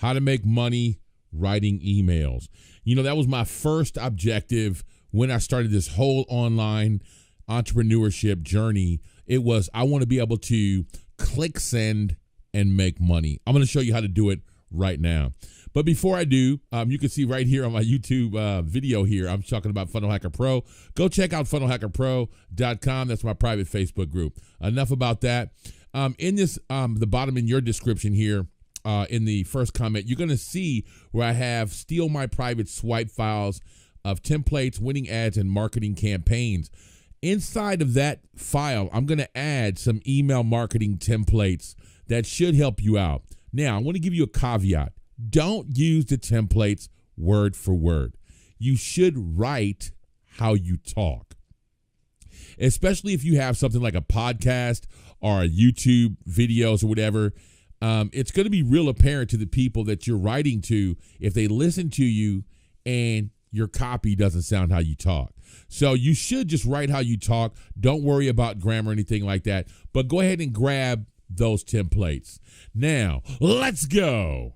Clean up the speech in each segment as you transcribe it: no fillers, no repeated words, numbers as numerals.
how to make money writing emails. You know, that was my first objective when I started this whole online entrepreneurship journey. It was, I want to be able to click send and make money. I'm going to show you how to do it right now. But before I do, you can see right here on my YouTube video here, I'm talking about Funnel Hacker Pro. Go check out funnelhackerpro.com. That's my private Facebook group. Enough about that. In this, the bottom in your description here, in the first comment, you're going to see where I have steal my private swipe files of templates, winning ads, and marketing campaigns. Inside of that file, I'm going to add some email marketing templates that should help you out. Now, I want to give you a caveat. Don't use the templates word for word. You should write how you talk, especially if you have something like a podcast or a YouTube videos or whatever. It's going to be real apparent to the people that you're writing to if they listen to you and your copy doesn't sound how you talk. So you should just write how you talk. Don't worry about grammar or anything like that, but go ahead and grab those templates. Now, let's go.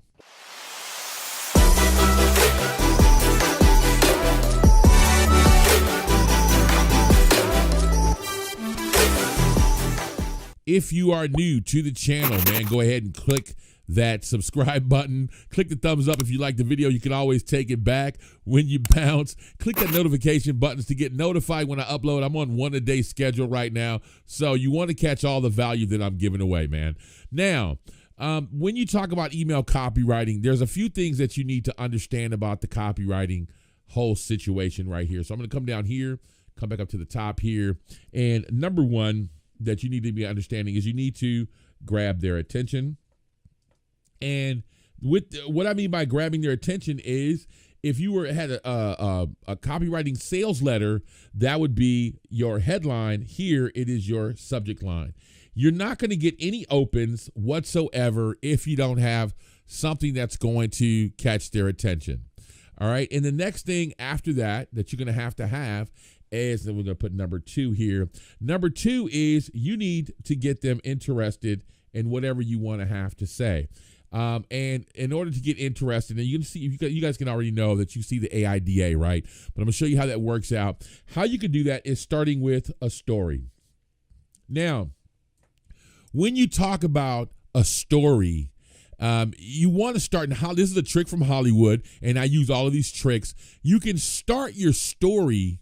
If you are new to the channel, man, go ahead and click that subscribe button. Click the thumbs up if you like the video. You can always take it back when you bounce. Click that notification buttons to get notified when I upload. I'm on 1-a-day schedule right now, so you want to catch all the value that I'm giving away, man. Now, when you talk about email copywriting, there's a few things that you need to understand about the copywriting whole situation right here. So I'm going to come down here, come back up to the top here, and number one that you need to be understanding is you need to grab their attention. And with what I mean by grabbing their attention is if you had a copywriting sales letter, that would be your headline. Here it is your subject line. You're not going to get any opens whatsoever if you don't have something that's going to catch their attention. All right. And the next thing after that you're going to have is, and we're going to put number 2 here. Number 2 is you need to get them interested in whatever you want to have to say. And in order to get interested, and you can see, you guys can already know that you see the AIDA, right? But I'm going to show you how that works out. How you can do that is starting with a story. Now, when you talk about a story, you want to start, and this is a trick from Hollywood, and I use all of these tricks. You can start your story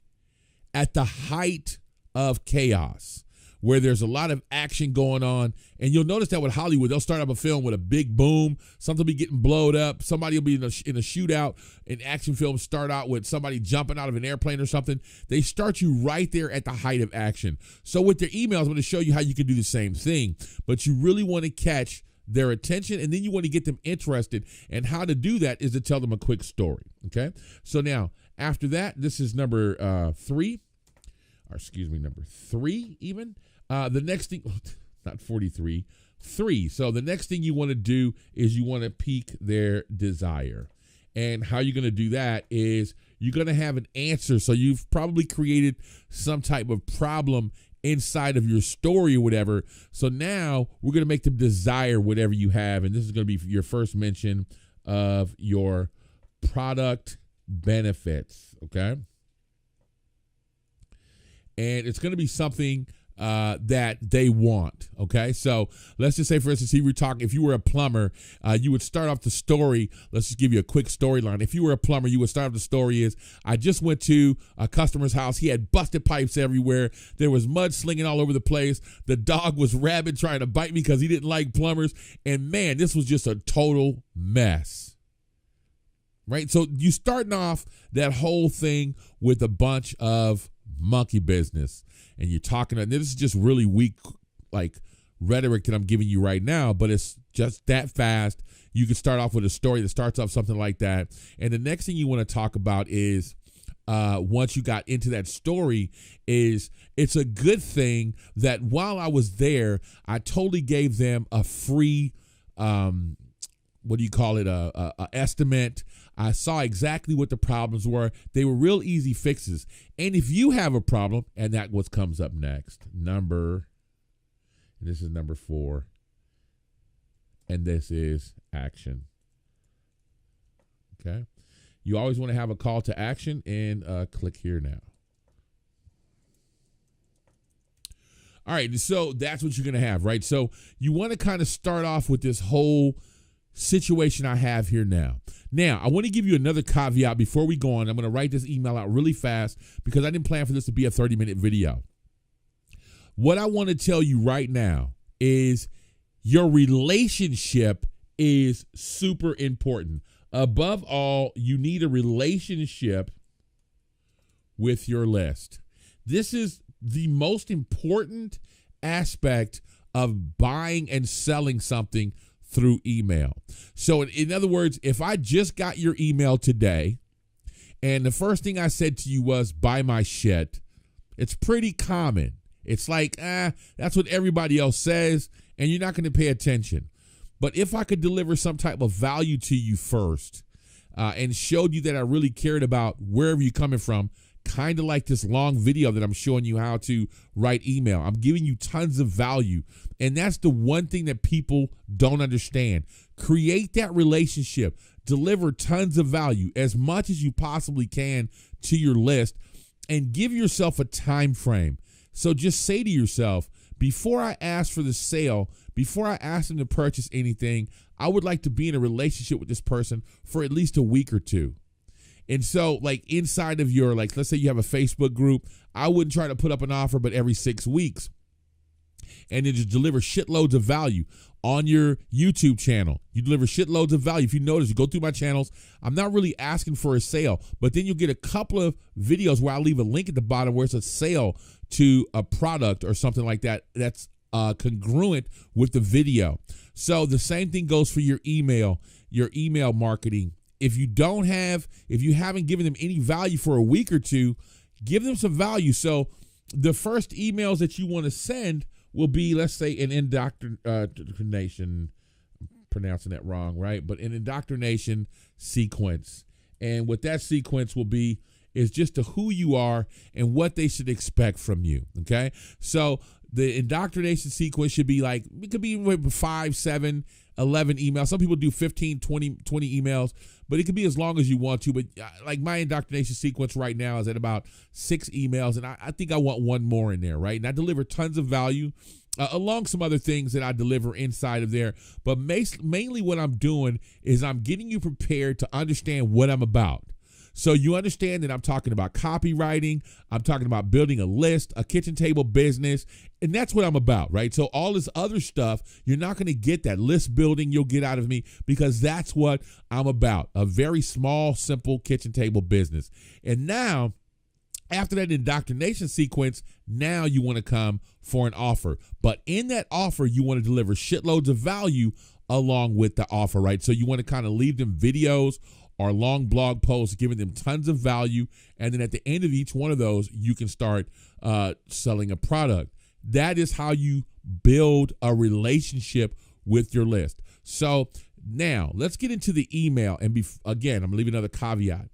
at the height of chaos, where there's a lot of action going on. And you'll notice that with Hollywood, they'll start up a film with a big boom, something will be getting blowed up, somebody will be in a shootout. An action film start out with somebody jumping out of an airplane or something. They start you right there at the height of action. So with their emails, I'm going to show you how you can do the same thing, but you really want to catch their attention, and then you want to get them interested. And how to do that is to tell them a quick story. Okay. So now after that, this is number 3, or excuse me, number 3 even. The next thing, not 43, 3. So the next thing you want to do is you want to pique their desire. And how you're going to do that is you're going to have an answer. So you've probably created some type of problem inside of your story or whatever. So now we're going to make them desire whatever you have. And this is going to be your first mention of your product benefits. Okay. And it's going to be something that they want. Okay. So let's just say, for instance, if you were a plumber, you would start off the story. Let's just give you a quick storyline. If you were a plumber, you would start off the story is, I just went to a customer's house. He had busted pipes everywhere. There was mud slinging all over the place. The dog was rabid trying to bite me because he didn't like plumbers. And man, this was just a total mess. Right. So you starting off that whole thing with a bunch of monkey business, and you're talking, and this is just really weak like rhetoric that I'm giving you right now, but it's just that fast. You can start off with a story that starts off something like that, and the next thing you want to talk about is once you got into that story is it's a good thing that while I was there, I totally gave them a free what do you call it, a estimate. I saw exactly what the problems were. They were real easy fixes. And if you have a problem, and that's what comes up next, this is number 4, and this is action. Okay. You always want to have a call to action, and click here now. All right, so that's what you're going to have, right? So you want to kind of start off with this whole situation I have here now. Now, I want to give you another caveat before we go on. I'm going to write this email out really fast because I didn't plan for this to be a 30-minute video. What I want to tell you right now is your relationship is super important. Above all, you need a relationship with your list. This is the most important aspect of buying and selling something through email. So in other words, if I just got your email today and the first thing I said to you was buy my shit, it's pretty common. It's like, that's what everybody else says, and you're not going to pay attention. But if I could deliver some type of value to you first and showed you that I really cared about wherever you're coming from, kind of like this long video that I'm showing you how to write email. I'm giving you tons of value. And that's the one thing that people don't understand. Create that relationship. Deliver tons of value, as much as you possibly can, to your list, and give yourself a time frame. So just say to yourself, before I ask for the sale, before I ask them to purchase anything, I would like to be in a relationship with this person for at least a week or two. And so, like, inside of your, like, let's say you have a Facebook group, I wouldn't try to put up an offer but every 6 weeks. And then just deliver shitloads of value. On your YouTube channel, you deliver shitloads of value. If you notice, you go through my channels, I'm not really asking for a sale, but then you'll get a couple of videos where I leave a link at the bottom where it's a sale to a product or something like that that's congruent with the video. So the same thing goes for your email marketing. If you haven't given them any value for a week or two, give them some value. So the first emails that you want to send will be, let's say, an indoctrination, I'm pronouncing that wrong, right? But an indoctrination sequence. And what that sequence will be is just to who you are and what they should expect from you, okay? So the indoctrination sequence should be like, it could be 5, 7, 11 emails. Some people do 15, 20 emails, but it could be as long as you want to. But like my indoctrination sequence right now is at about 6 emails, and I think I want one more in there, right? And I deliver tons of value along some other things that I deliver inside of there. But mainly what I'm doing is I'm getting you prepared to understand what I'm about. So you understand that I'm talking about copywriting, I'm talking about building a list, a kitchen table business, and that's what I'm about, right? So all this other stuff, you're not going to get that list building you'll get out of me, because that's what I'm about, a very small, simple kitchen table business. And now, after that indoctrination sequence, now you want to come for an offer. But in that offer, you want to deliver shitloads of value along with the offer, right? So you want to kind of leave them videos or long blog posts, giving them tons of value. And then at the end of each one of those, you can start selling a product. That is how you build a relationship with your list. So now let's get into the email. And again, I'm gonna leave another caveat.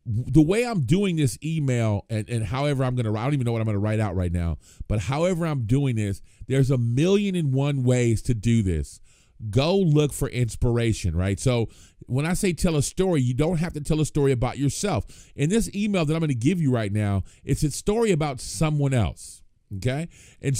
The way I'm doing this email and however I don't even know what I'm going to write out right now, but however I'm doing this, there's 1,000,001 ways to do this. Go look for inspiration, right? So when I say tell a story, you don't have to tell a story about yourself. In this email that I'm going to give you right now, it's a story about someone else, okay? And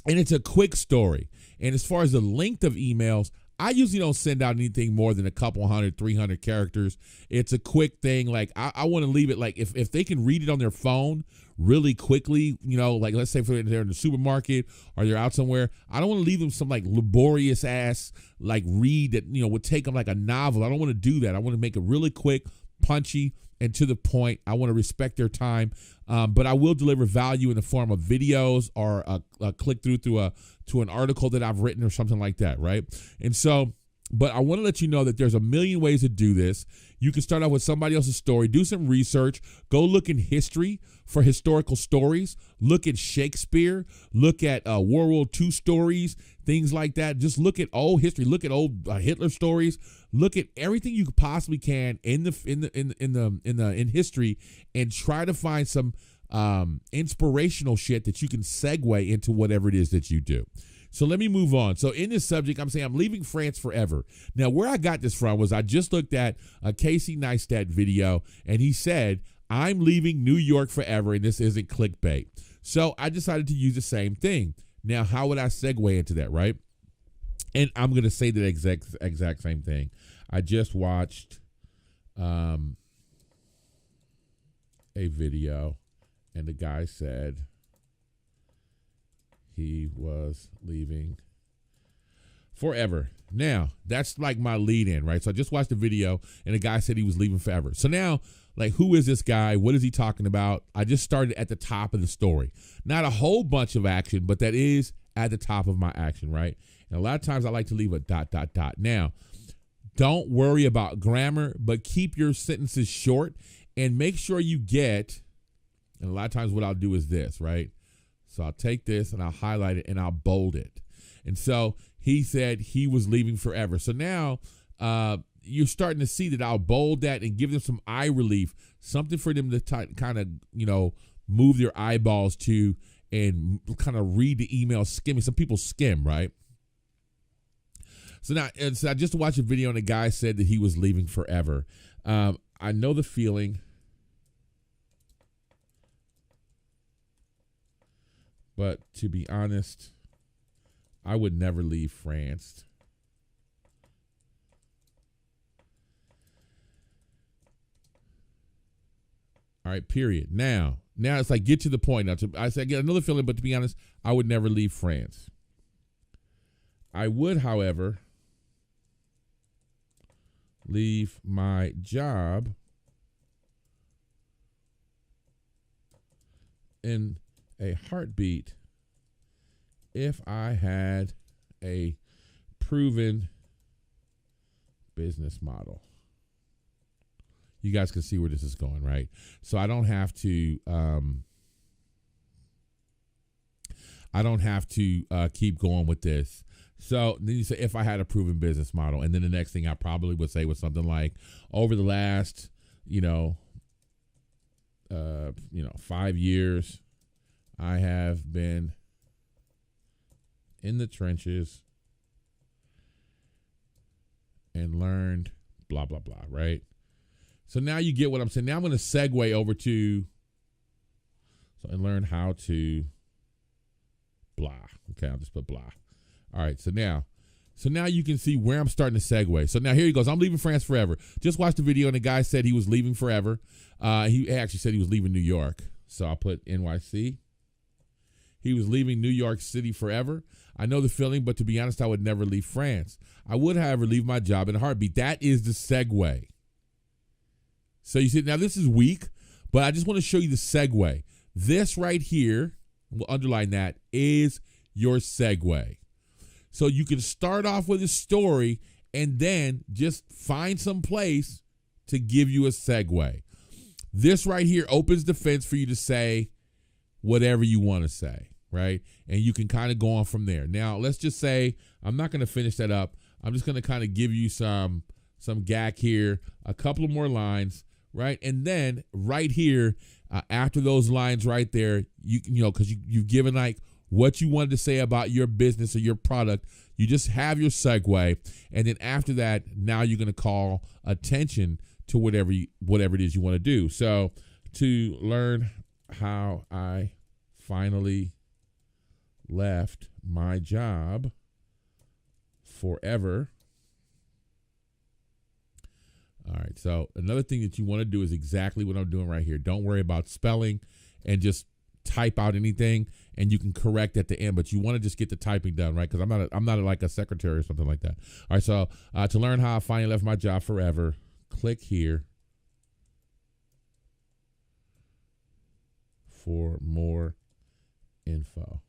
it's a quick story. And as far as the length of emails, I usually don't send out anything more than a couple 100, 300 characters. It's a quick thing. Like I want to leave it like if they can read it on their phone really quickly, you know, like let's say if they're in the supermarket or they're out somewhere, I don't want to leave them some like laborious ass like read that, you know, would take them like a novel. I don't want to do that. I want to make it really quick, punchy, and to the point. I want to respect their time, but I will deliver value in the form of videos or a click through to an article that I've written or something like that, right? And so, but I want to let you know that there's 1,000,000 ways to do this. You can start out with somebody else's story, do some research, go look in history for historical stories, look at Shakespeare, look at World War II stories, things like that. Just look at old history, look at old Hitler stories, look at everything you possibly can in history, and try to find some inspirational shit that you can segue into whatever it is that you do. So let me move on. So in this subject, I'm saying I'm leaving France forever. Now, where I got this from was I just looked at a Casey Neistat video, and he said, I'm leaving New York forever, and this isn't clickbait. So I decided to use the same thing. Now, how would I segue into that, right? And I'm going to say the exact same thing. I just watched a video, and the guy said he was leaving forever. Now, that's like my lead in, right? So I just watched the video, and the guy said he was leaving forever. So now, like, who is this guy? What is he talking about? I just started at the top of the story. Not a whole bunch of action, but that is at the top of my action, right? And a lot of times I like to leave a ... Now, don't worry about grammar, but keep your sentences short and make sure you get, and a lot of times what I'll do is this, right? So I'll take this and I'll highlight it and I'll bold it. And so he said he was leaving forever. So now you're starting to see that I'll bold that and give them some eye relief, something for them to kind of, move their eyeballs to and kind of read the email skimming. Some people skim, right? So now, I just watched a video and a guy said that he was leaving forever. I know the feeling. But to be honest, I would never leave France. All right, period. Now it's like, get to the point. Now, I said, I get another feeling, but to be honest, I would never leave France. I would, however, leave my job in a heartbeat if I had a proven business model. You guys can see where this is going, right? So I don't have to keep going with this. So then you say, if I had a proven business model, and then the next thing I probably would say was something like, over the last, 5 years, I have been in the trenches and learned blah, blah, blah, right? So now you get what I'm saying. Now I'm going to segue over to, and learn how to blah. Okay, I'll just put blah. All right, so now you can see where I'm starting to segue. So now here he goes. I'm leaving France forever. Just watched the video, and the guy said he was leaving forever. He actually said he was leaving New York. So I'll put NYC. He was leaving New York City forever. I know the feeling, but to be honest, I would never leave France. I would, however, leave my job in a heartbeat. That is the segue. So you see, now this is weak, but I just want to show you the segue. This right here, we'll underline that, is your segue. So you can start off with a story and then just find some place to give you a segue. This right here opens the fence for you to say whatever you want to say, right? And you can kind of go on from there. Now, let's just say, I'm not going to finish that up. I'm just going to kind of give you some gack here, a couple of more lines, right? And then right here, after those lines right there, because you've given like what you wanted to say about your business or your product, you just have your segue. And then after that, now you're going to call attention to whatever it is you want to do. So to learn how I finally left my job forever. All right, so another thing that you want to do is exactly what I'm doing right here. Don't worry about spelling and just type out anything, and you can correct at the end, but you want to just get the typing done, right? Because I'm not like a secretary or something like that. All right, so to learn how I finally left my job forever, click here for more info.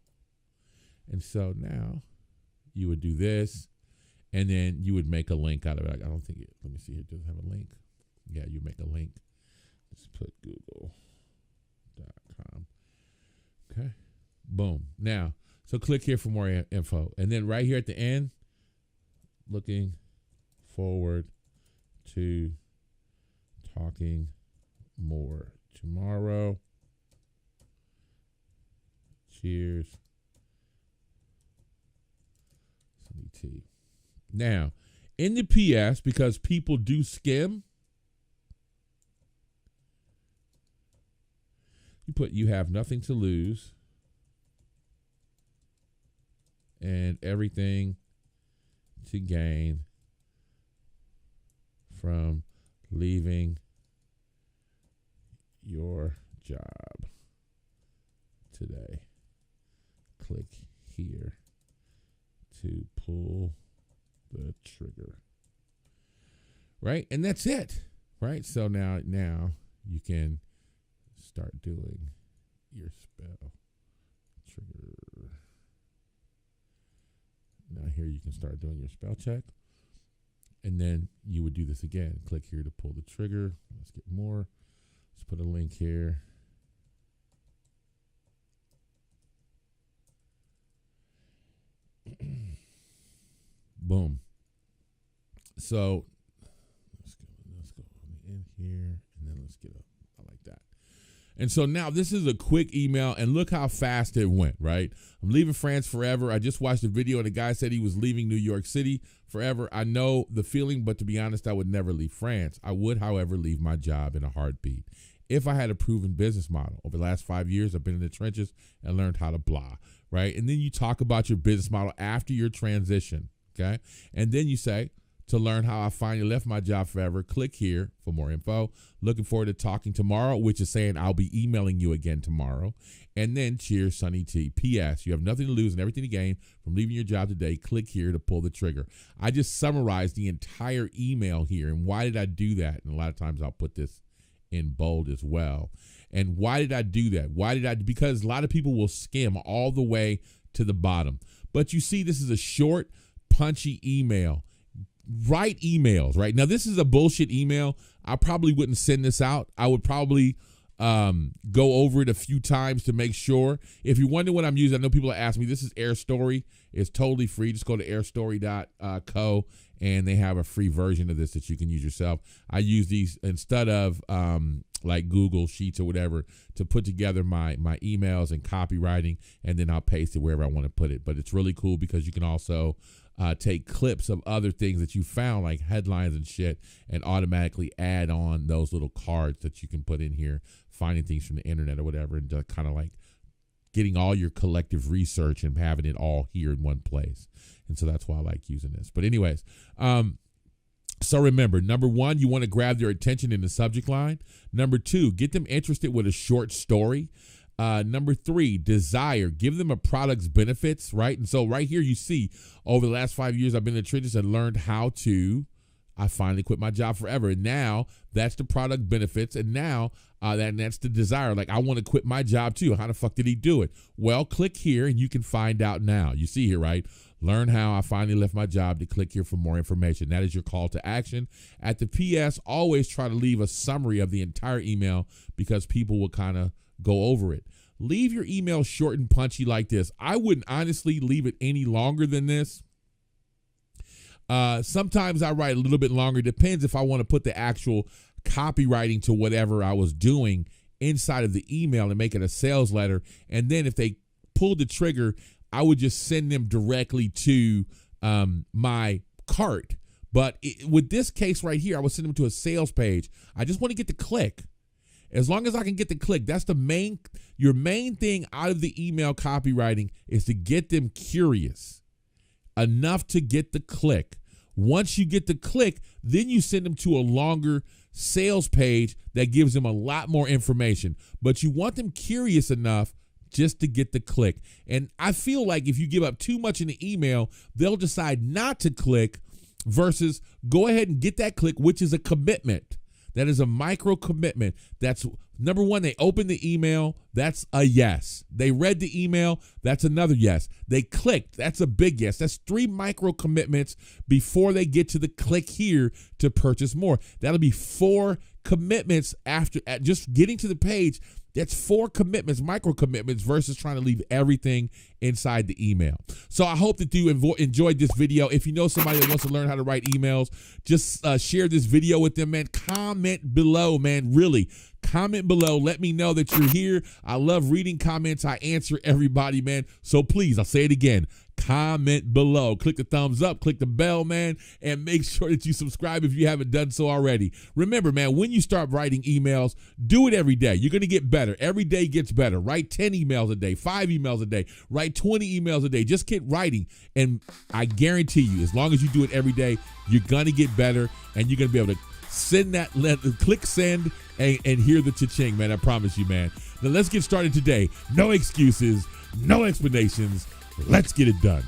And so now you would do this, and then you would make a link out of it. I don't think it, let me see here, does it have a link? Yeah, you make a link. Let's put google.com. Okay, boom. Now, so click here for more info. And then right here at the end, looking forward to talking more tomorrow. Cheers. Sonny Tee. Now, in the PS, because people do skim, you put you have nothing to lose and everything to gain from leaving your job today. Click here to pull the trigger. Right? And that's it. Right? So now you can start doing your spell trigger. Now here you can start doing your spell check. And then you would do this again. Click here to pull the trigger. Let's get more. Let's put a link here. Boom. So let's go in here, and then let's get up. I like that. And so now this is a quick email, and look how fast it went, right? I'm leaving France forever. I just watched a video, and the guy said he was leaving New York City forever. I know the feeling, but to be honest, I would never leave France. I would, however, leave my job in a heartbeat if I had a proven business model. Over the last 5 years, I've been in the trenches and learned how to blah, right? And then you talk about your business model after your transition, okay? And then you say, to learn how I finally left my job forever, click here for more info. Looking forward to talking tomorrow, which is saying I'll be emailing you again tomorrow. And then cheers, Sonny Tee. P.S. You have nothing to lose and everything to gain from leaving your job today. Click here to pull the trigger. I just summarized the entire email here. And why did I do that? And a lot of times I'll put this in bold as well. And why did I do that? Because a lot of people will skim all the way to the bottom. But you see, this is a short, punchy email. Write emails, right? Now, this is a bullshit email. I probably wouldn't send this out. I would probably go over it a few times to make sure. If you wonder what I'm using, I know people are asking me. This is AirStory. It's totally free. Just go to airstory.co, and they have a free version of this that you can use yourself. I use these instead of like Google Sheets or whatever to put together my emails and copywriting, and then I'll paste it wherever I want to put it. But it's really cool because you can also take clips of other things that you found, like headlines and shit, and automatically add on those little cards that you can put in here, finding things from the internet or whatever, and just kind of like getting all your collective research and having it all here in one place. And so that's why I like using this. But anyways, so remember, number one, you want to grab their attention in the subject line. Number two, get them interested with a short story. Number three, desire. Give them a product's benefits, right? And so right here you see, over the last 5 years, I've been in the trenches and learned how to, I finally quit my job forever. And now that's the product benefits. And now that's the desire. Like, I want to quit my job too. How the fuck did he do it? Well, click here and you can find out now. You see here, right? Learn how I finally left my job, to click here for more information. That is your call to action. At the PS, always try to leave a summary of the entire email because people will kind of go over it. Leave your email short and punchy like this. I wouldn't honestly leave it any longer than this. Sometimes I write a little bit longer. Depends if I want to put the actual copywriting to whatever I was doing inside of the email and make it a sales letter. And then if they pull the trigger, I would just send them directly to my cart. But with this case right here, I would send them to a sales page. I just want to get the click. As long as I can get the click, that's your main thing out of the email copywriting is to get them curious enough to get the click. Once you get the click, then you send them to a longer sales page that gives them a lot more information. But you want them curious enough just to get the click. And I feel like if you give up too much in the email, they'll decide not to click versus go ahead and get that click, which is a commitment. That is a micro commitment. That's number one. They opened the email. That's a yes. They read the email. That's another yes. They clicked. That's a big yes. That's 3 micro commitments before they get to the click here to purchase more. That'll be 4 commitments after just getting to the page. That's 4 commitments, micro commitments, versus trying to leave everything inside the email. So I hope that you enjoyed this video. If you know somebody that wants to learn how to write emails, just share this video with them, man. Comment below, man. Really, comment below. Let me know that you're here. I love reading comments. I answer everybody, man. So please, I'll say it again. comment below. Click the thumbs up, click the bell, man, and make sure that you subscribe if you haven't done so already. Remember, man, when you start writing emails, do it every day. You're going to get better. Every day gets better. Write 10 emails a day, 5 emails a day, write 20 emails a day. Just keep writing. And I guarantee you, as long as you do it every day, you're going to get better, and you're going to be able to send that, click send, and hear the cha-ching, man. I promise you, man. Now let's get started today. No excuses, no explanations. Let's get it done.